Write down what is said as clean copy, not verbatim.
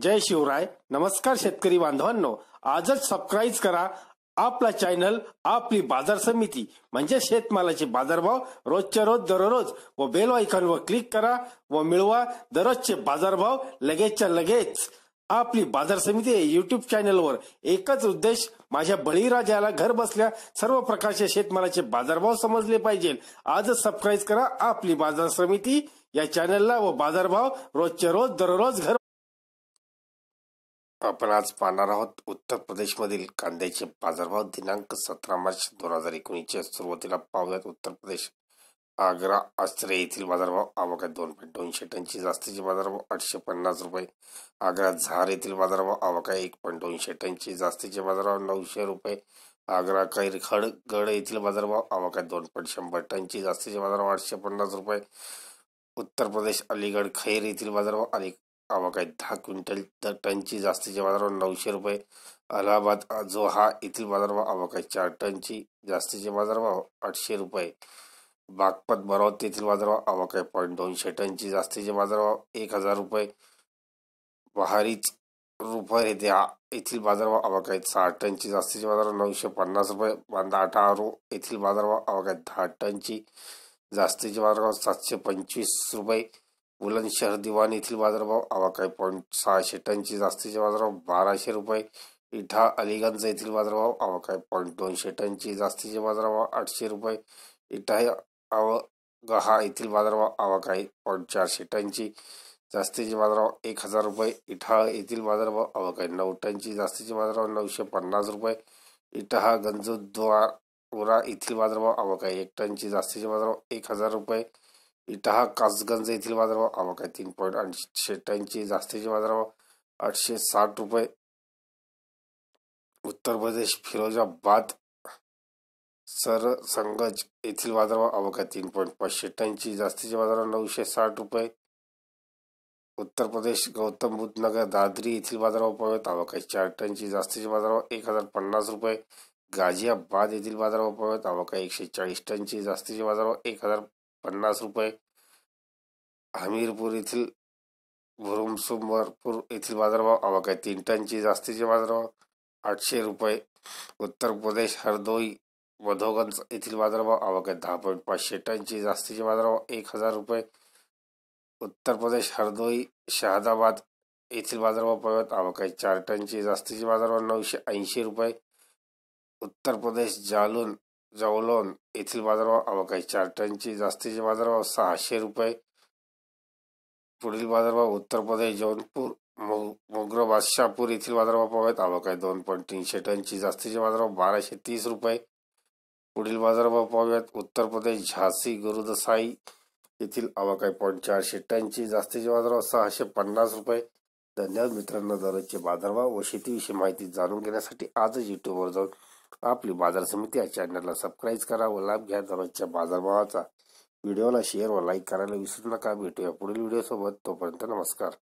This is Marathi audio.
जय शिवराय. नमस्कार शेतकरी बांधवांनो, आजच सबस्क्राईब करा आपला चॅनल आपली बाजार समिती म्हणजे शेतमालाचे बाजारभाव रोजच्या रोज दररोज व बेल आयकॉनवर क्लिक करा व मिळवा दररोजचे बाजारभाव लगेचच्या लगेच. आपली बाजार समिती युट्यूब चॅनलवर एकच उद्देश, माझ्या बळीराजाला घर बसल्या सर्व प्रकारचे शेतमालाचे बाजारभाव समजले पाहिजे. आजच सबस्क्राईब करा आपली बाजार समिती या चॅनलला व बाजारभाव रोजच्या रोज दररोज घर. आपण आज पाहणार आहोत उत्तर प्रदेशमधील कांद्याचे बाजारभाव दिनांक 17 मार्च 2019च्या सुरुवातीला पाहूयात. उत्तर प्रदेश आग्रा आश्रय येथील बाजारभाव आवक 2.2 टनची जास्तीचे बाजारभाव 850 रुपये. आग्रा झार येथील बाजारभाव आवक 1.2 टनची जास्तीचे बाजारभाव 900 रुपये. आग्रा कैरखडगड येथील बाजारभाव आवक 2.100 टनची जास्तीचे बाजारभाव 850 रुपये. उत्तर प्रदेश अलीगड खैर येथील बाजारभाव आवक 10 क्विंटल टनची जास्तीचे बाजारभाव 900 रुपये. अलाहाबाद जोहा येथील बाजारभाव आवक 4 टनची जास्तीचे बाजारभाव 800 रुपये. बागपत बरौत येथील बाजारभाव आवक 0.2 टनची जास्तीचे बाजारभाव 1000 रुपये. बहारीच रुपये येथील बाजारभाव आवक 6 टनची जास्तीचे बाजारभाव 950 रुपये. बांदा अटारो येथील बाजारभाव आवक 10 टनची जास्तीचे बाजारभाव 725 रुपये. बुलंदशहर दिवाण येथील बाजारभाव आवक 600 टनची जास्तीचे बाजारभाव 1200 रुपये. इठा अलीगंज येथील बाजारभाव आवक 0.2 टनची जास्तीचे बाजारभाव 800 रुपये. इठा अवगहा येथील बाजारभाव आवक 0.4 टनची जास्तीचे बाजारभाव 1000 रुपये. इठा येथील बाजारभाव आवक 9 टनची जास्तीचे बाजारभाव 950 रुपये. इठा गंजद्वारा येथील बाजारभाव आवक 1 टनची जास्तीचे बाजारभाव 1000 रुपये. इटाहा कासगंज येथील बाजारभाव आवक 3.8 टनची जास्तीचे बाजारभाव 860 रुपये. उत्तर प्रदेश फिरोजाबाद सरसंगज येथील बाजारभाव आवक 3.5 टनची जास्तीचे बाजारभाव 960 रुपये. उत्तर प्रदेश गौतम बुद्ध नगर दादरी येथील बाजारभाव पाहूयात. आवक 4 टनची जास्तीचे बाजारभाव 1050 रुपये. गाझियाबाद येथील बाजारभाव पाहूयात. आवक 140 टनची जास्तीचे बाजारभाव 1050 रुपये. हमीरपूर येथील भुरमसुमरपूर येथील बाजारभाव आवक 3 टनची जास्तीचे बाजारभाव 800 रुपये. उत्तर प्रदेश हरदोई वधोगंज येथील बाजारभाव आवक 10.5 टनची जास्तीचे बाजारभाव 1000 रुपये. उत्तर प्रदेश हरदोई शहादाबाद येथील बाजारभाव पाहूयात. आवक 4 टनची जास्तीचे बाजारभाव 980 रुपये. उत्तर प्रदेश जौलोन येथील बाजारभाव आवक 4 टनची जास्तीचे बाजारभाव 600 रुपये. पुढील बाजारभाव उत्तर प्रदेश जौनपूर मोग्र बादशाहपूर येथील बाजारभाव पाहूयात. आवक 2.3 टनची जास्तीचे बाजारभाव 1230 रुपये. पुढील बाजारभाव पाहूयात उत्तर प्रदेश झांसी गुरुदसाई येथील आवक 0.4 टनची जास्तीचे बाजारभाव 650 रुपये. धन्यवाद मित्रांनो. दररोजचे बाजारभाव व शेतीविषयी माहिती जाणून घेण्यासाठी आजच युट्यूबवर जाऊन आपली बाजार समिती या चॅनलला सबस्क्राईब करा व लाभ घ्या दररोजच्या बाजारभावाचा. व्हिडिओला शेअर व लाईक करायला विसरू नका. भेटूया पुढील व्हिडिओ सोबत. तोपर्यंत नमस्कार.